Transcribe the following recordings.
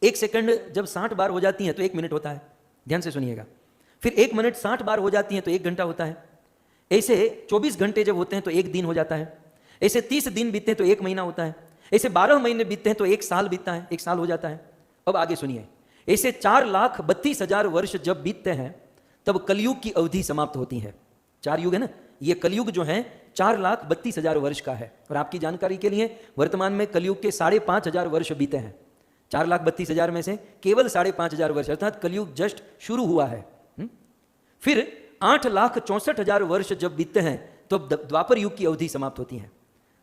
1 second जब 60 बार हो जाती हैं तो 1 मिनट होता है, ध्यान से सुनिएगा। फिर 1 मिनट 60 बार हो जाती हैं तो 1 घंटा होता है। ऐसे 24 घंटे जब होते हैं तो 1 दिन हो जाता है। ऐसे 30 दिन बीतते हैं तो 1 महीना होता है। ऐसे 12 महीने बीतते हैं तो 1 साल बीतता है, 1 साल हो जाता है। अब आगे सुनिए, ऐसे 4,32,000 वर्ष जब बीतते हैं तब कलयुग की अवधि समाप्त होती है। 4 युग है ना, ये कलयुग जो है 4,32,000 वर्ष का है। और आपकी जानकारी के लिए वर्तमान में कलयुग के 5,500 वर्ष बीते हैं। 4,32,000 में से केवल 5,500 वर्ष अर्थात कलयुग जस्ट शुरू हुआ है। फिर 8,64,000 वर्ष जब बीतते हैं तो द्वापर युग की अवधि समाप्त होती है।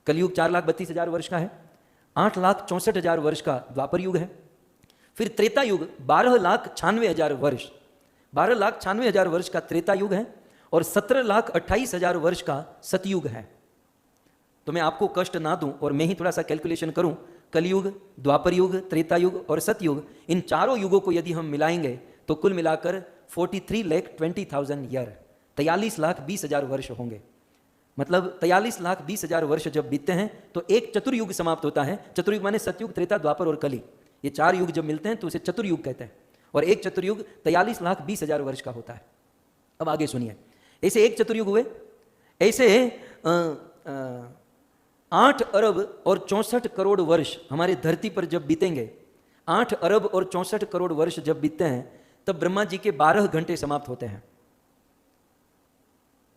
कलयुग 4,32,000 वर्ष का है, 8,64,000 वर्ष का द्वापर युग है। फिर त्रेता युग 12,96,000 वर्ष, 12,96,000 वर्ष का त्रेता युग है और 17,28,000 वर्ष का सतयुग है। तो मैं आपको कष्ट ना दूं और मैं ही थोड़ा सा कैलकुलेशन करूं, कलयुग, द्वापर युग, त्रेता युग और सतयुग, इन चारों युगों को यदि हम मिलाएंगे तो कुल मिलाकर 43,20,000 ईयर, 43,20,000 वर्ष होंगे। मतलब 43,20,000 वर्ष जब बीतते हैं तो एक चतुर्युग समाप्त होता है। चतुर्युग माने सतयुग, त्रेता, द्वापर और कली, ये 4 युग जब मिलते हैं तो उसे चतुर्युग कहते हैं। और एक चतुर्युग 43,20,000 वर्ष का होता है। अब आगे सुनिए, ऐसे एक चतुर्युग हुए, ऐसे 8 अरब और 64 करोड़ वर्ष हमारे धरती पर जब बीतेंगे, 8 अरब और 64 करोड़ वर्ष जब बीतते हैं तब ब्रह्मा जी के 12 घंटे समाप्त होते हैं।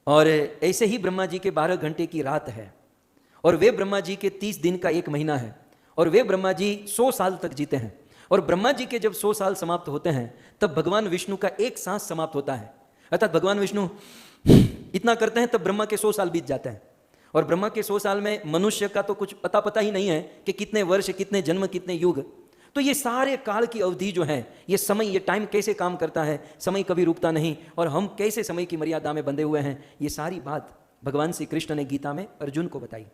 और ऐसे ही ब्रह्मा जी के 12 घंटे की रात है। और वे ब्रह्मा जी के 30 दिन का 1 महीना है। और वे ब्रह्मा जी 100 साल तक जीते हैं। और ब्रह्मा जी के जब 100 साल समाप्त होते हैं तब भगवान विष्णु का एक सांस समाप्त होता है। अर्थात भगवान विष्णु इतना करते हैं तब ब्रह्मा के 100 साल बीत जाते हैं। और ब्रह्मा के 100 साल में मनुष्य का तो कुछ पता ही नहीं है कि कितने वर्ष, कितने जन्म, कितने युग। तो ये सारे काल की अवधि जो है, ये समय, ये टाइम कैसे काम करता है, समय कभी रुकता नहीं और हम कैसे समय की मर्यादा में बंधे हुए हैं, ये सारी बात भगवान श्री कृष्ण ने गीता में अर्जुन को बताई।